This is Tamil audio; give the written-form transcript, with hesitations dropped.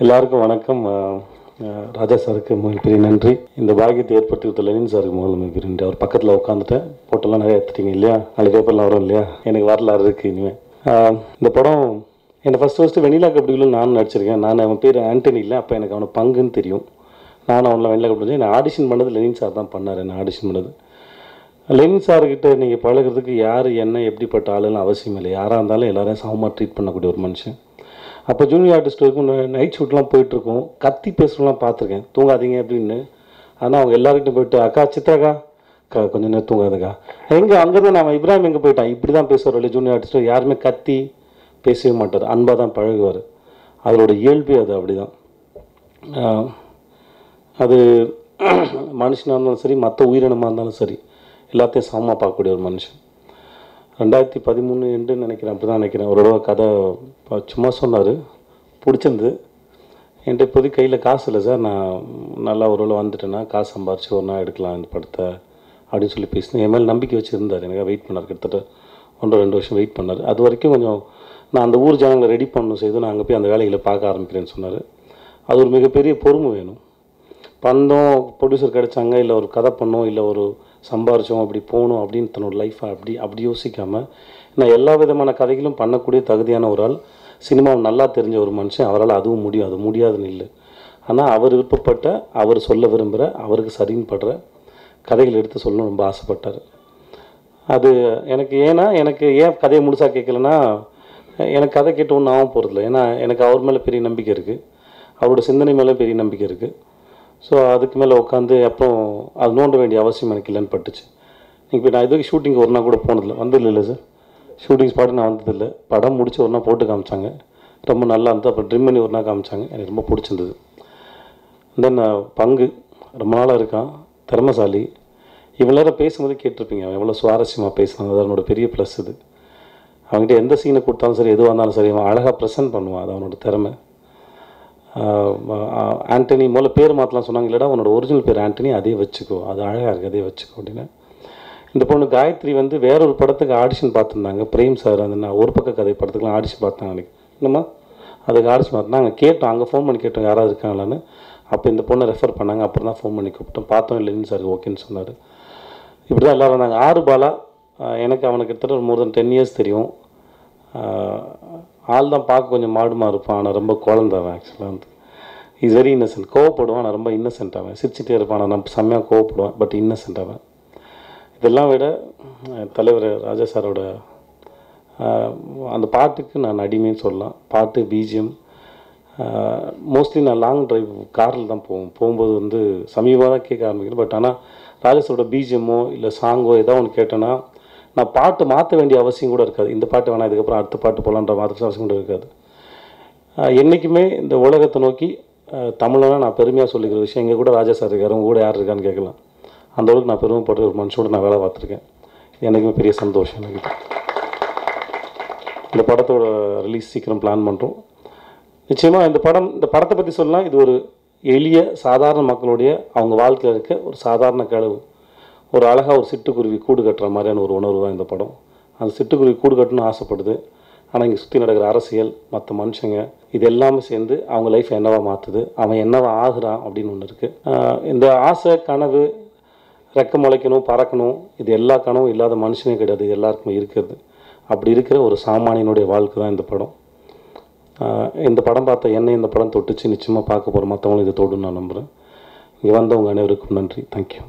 எல்லாருக்கும் வணக்கம். ராஜா சாருக்கு மிகப்பெரிய நன்றி. இந்த பாக்கியத்தை ஏற்படுத்தி கொடுத்த லெனின் சாருக்கு முதல்ல மிகப்பெரிய நன்றி. அவர் பக்கத்தில் உட்காந்துட்டேன், போட்டோலாம் நிறைய எடுத்துட்டீங்க இல்லையா, நாளைக்கு பேப்பர்லாம் வரும் இல்லையா, எனக்கு வரலாறு இருக்குது இனிமேல். இந்த படம் என்னை ஃபஸ்ட்டு வெண்ணிலா கபடிகளும் நானும் நடிச்சிருக்கேன். அவன் பேர் ஆண்டனி இல்லை, அப்போ எனக்கு அவனை பங்குன்னு தெரியும். நானும் அவனில் வெண்ணிலா கபடி என்னை ஆடிஷன் பண்ணது லெனின் சார் தான் பண்ணார். என்னை ஆடிஷன் பண்ணது லெனின் சார்கிட்ட. நீங்கள் பழகிறதுக்கு யார் என்ன எப்படிப்பட்ட ஆளுன்னு அவசியம் இல்லை. யாராக இருந்தாலும் எல்லோரையும் சமமாக ட்ரீட் பண்ணக்கூடிய ஒரு மனுஷன். அப்போ ஜூனியர் ஆர்டிஸ்ட் வரைக்கும் நைட் ஷூட்லாம் போயிட்டுருக்கோம். கத்தி பேசுகிறலாம் பார்த்துருக்கேன், தூங்காதீங்க அப்படின்னு. ஆனால் அவங்க எல்லாருக்கிட்ட போய்ட்டு, அக்கா சித்ராக்கா கொஞ்சம் நேரம் தூங்காதுக்கா, எங்கே அங்கேருந்து நான் இப்ராஹிம் எங்கே போயிட்டான், இப்படி தான் பேசுவார் இல்லை ஜூனியர் ஆர்டிஸ்ட்டு. யாருமே கத்தி பேசவே மாட்டார், அன்பாக தான் பழகுவார். அதோட இயல்பு அது அப்படி தான். அது மனுஷனாக இருந்தாலும் சரி, மற்ற உயிரினமாக இருந்தாலும் சரி, எல்லாத்தையும் சமமாக பார்க்கக்கூடிய ஒரு மனுஷன். 2013 எண்டுன்னு நினைக்கிறேன், அப்படி தான் நினைக்கிறேன். ஒரு தடவை கதை சும்மா சொன்னார், பிடிச்சிருந்து. என்கிட்ட இப்போதைக்கு கையில் காசு இல்லை சார், நான் நல்லா ஒரு வேளை வந்துட்டேன்னா காசு சம்பாரிச்சு ஒரு நாள் எடுக்கலாம் இந்த படத்தை அப்படின்னு சொல்லி பேசினேன். என் மேலே நம்பிக்கை வச்சுருந்தார். எனக்கு வெயிட் பண்ணார், கிட்டத்தட்ட 1-2 வருஷம் வெயிட் பண்ணார். அது வரைக்கும் கொஞ்சம் நான் அந்த ஊர் ஜனங்களை ரெடி பண்ணணும் செய்து நான் அங்கே போய் அந்த வேலைகளை பார்க்க ஆரம்பிக்கிறேன்னு சொன்னார். அது ஒரு மிகப்பெரிய பொறுமை வேணும். பந்தம் ப்ரொடியூசர் கிடைச்சாங்க, இல்லை ஒரு கதை பண்ணோம், இல்லை ஒரு சம்பாரித்தோம், அப்படி போகணும் அப்படின்னு தன்னோட லைஃப்பை அப்படி யோசிக்காமல், நான் எல்லா விதமான கதைகளும் பண்ணக்கூடிய தகுதியான ஒரு ஆள், சினிமாவை நல்லா தெரிஞ்ச ஒரு மனுஷன். அவரால் அதுவும் முடியும், அது முடியாதுன்னு இல்லை. ஆனால் அவர் விருப்பப்பட்ட, அவர் சொல்ல விரும்புகிற, அவருக்கு சரின்னு படுற கதைகள் எடுத்து சொல்லணும் ரொம்ப ஆசைப்பட்டார். அது எனக்கு எனக்கு ஏன் கதையை முழுசாக கேட்கலன்னா, எனக்கு கதை கேட்டு ஒன்றும் ஆகும் போகிறதில்ல. ஏன்னா எனக்கு அவர் மேலே பெரிய நம்பிக்கை இருக்குது, அவரோட சிந்தனை மேலே பெரிய நம்பிக்கை இருக்குது. ஸோ அதுக்கு மேலே உட்காந்து அப்புறம் அது நோண்ட வேண்டிய அவசியம் எனக்கு இல்லைன்னு பட்டுச்சு. நீங்கள் போய் நான் இதுவரைக்கும் ஷூட்டிங் ஒரு நாள் கூட போனதில்லை, வந்ததில்லை சார். ஷூட்டிங் ஸ்பாட்டு நான் வந்ததில்லை. படம் முடிச்சு ஒரு நாள் போட்டு காமிச்சாங்க, ரொம்ப நல்லா இருந்தது. அப்புறம் ட்ரிம் பண்ணி ஒரு நாள் காமிச்சாங்க, எனக்கு ரொம்ப பிடிச்சிருந்தது. தென் பங்கு ரொம்ப நாளாக இருக்கான், திறமைசாலி. இவ்வளோ நேரம் பேசும்போது கேட்டிருப்பீங்க அவன் எவ்வளோ சுவாரஸ்யமாக பேசுனாங்க. அது அவனோட பெரிய ப்ளஸ். இது அவங்ககிட்ட எந்த சீனை கொடுத்தாலும் சரி, எதுவாக இருந்தாலும் சரி, அவன் அழகாக ப்ரெசென்ட் பண்ணுவான். அது அவனோட திறமை. ஆண்டனி முதல்ல பேர் மாற்றலாம் சொன்னாங்க, இல்லைடா உன்னோட ஒரிஜினல் பேர் ஆண்டனி, அதே வச்சுக்கோ, அது அழகாக இருக்குது, அதே வச்சுக்கோ அப்படின்னு. இந்த பொண்ணு காயத்ரி வந்து வேறொரு படத்துக்கு ஆடிஷன் பார்த்துருந்தாங்க. பிரேம் சார் அந்த நான் ஒரு பக்க கதை படத்துக்குலாம் ஆடிஷன் பார்த்தாங்க அன்றைக்கி. என்னம்மா அதுக்கு ஆடிஷன் பார்த்தோம், நாங்கள் கேட்டோம், அங்கே ஃபோன் பண்ணி கேட்டோம் யாராவது இருக்காங்களான்னு. அப்போ இந்த பொண்ணை ரெஃபர் பண்ணாங்க. அப்புறம் தான் ஃபோன் பண்ணி கூப்பிட்டோம், பார்த்தோம். இல்லைன்னு சார் ஓகேன்னு சொன்னார். இப்படி தான் எல்லோரும் இருந்தாங்க. ஆறு பாலா, எனக்கு அவனுக்கு கிட்டத்தட்ட ஒரு மோர் தென் 10 இயர்ஸ் தெரியும். ஆள் தான் பார்க்க கொஞ்சம் மாடுமா இருப்பான், ஆனால் ரொம்ப குழந்தைவன். ஆக்சுவலாக வந்து இஸ் வெரி இன்னசென்ட். கோவப்படுவான், ஆனால் ரொம்ப இன்னசென்ட் அவன். சிரிச்சிட்டே இருப்பான், நான் செம்மையாக கோவப்படுவேன், பட் இன்னசென்ட் அவன். இதெல்லாம் விட தலைவர் ராஜா சாரோட அந்த பாட்டுக்கு நான் அடிமைன்னு சொல்லலாம். பாட்டு பிஜிஎம் மோஸ்ட்லி நான் லாங் ட்ரைவ் காரில் தான் போகும்போது வந்து சமீபமாக தான் கேட்க ஆரம்பிக்கிறேன். பட் ஆனால் ராஜா சாரோட பிஜிஎம்மோ இல்லை சாங்கோ ஏதோ ஒன்று கேட்டேன்னா நான் பாட்டு மாற்ற வேண்டிய அவசியம் கூட இருக்காது. இந்த பாட்டு வேணாம், இதுக்கப்புறம் அடுத்த பாட்டு போகலான்ற மாற்ற அவசியம் கூட இருக்காது. என்றைக்குமே இந்த உலகத்தை நோக்கி தமிழனா நான் பெருமையாக சொல்லிக்கிற விஷயம், எங்கள் கூட ராஜா சார் இருக்கார், உங்கள் கூட யார் இருக்கான்னு கேட்கலாம். அந்த அளவுக்கு நான் பெருமைப்படுற ஒரு மனுஷனோட நான் வேலை பார்த்துருக்கேன். எனக்குமே பெரிய சந்தோஷம் எனக்கு. இந்த படத்தோட ரிலீஸ் சீக்கிரம் பிளான் பண்ணுறோம். நிச்சயமாக இந்த படத்தை பற்றி சொல்லலாம். இது ஒரு எளிய சாதாரண மக்களுடைய அவங்க வாழ்க்கையில் இருக்க ஒரு சாதாரண கனவு. ஒரு அழகாக ஒரு சிட்டுக்குருவி கூடு கட்டுற மாதிரியான ஒரு உணர்வு தான் இந்த படம். அந்த சிட்டுக்குருவி கூடு கட்டணும்னு ஆசைப்படுது. ஆனால் இங்கே சுற்றி நடக்கிற அரசியல், மற்ற மனுஷங்க, இது எல்லாமே சேர்ந்து அவங்க லைஃப் என்னவா மாற்றுது, அவன் என்னவா ஆகுறான் அப்படின்னு ஒன்று இருக்குது. இந்த ஆசை, கனவு, ரெக்க முளைக்கணும், பறக்கணும், இது எல்லா கனவும் இல்லாத மனுஷனே கிடையாது, இது எல்லாருக்குமே இருக்கிறது. அப்படி இருக்கிற ஒரு சாமானியனுடைய வாழ்க்கை தான் இந்த படம். இந்த படம் பார்த்த என்னை இந்த படம் தொட்டுச்சு. நிச்சயமாக பார்க்க போகிற மற்றவங்களும் இதை தொடுன்னு நான் நம்புகிறேன். இங்கே வந்தவங்க அனைவருக்கும் நன்றி. தேங்க்யூ.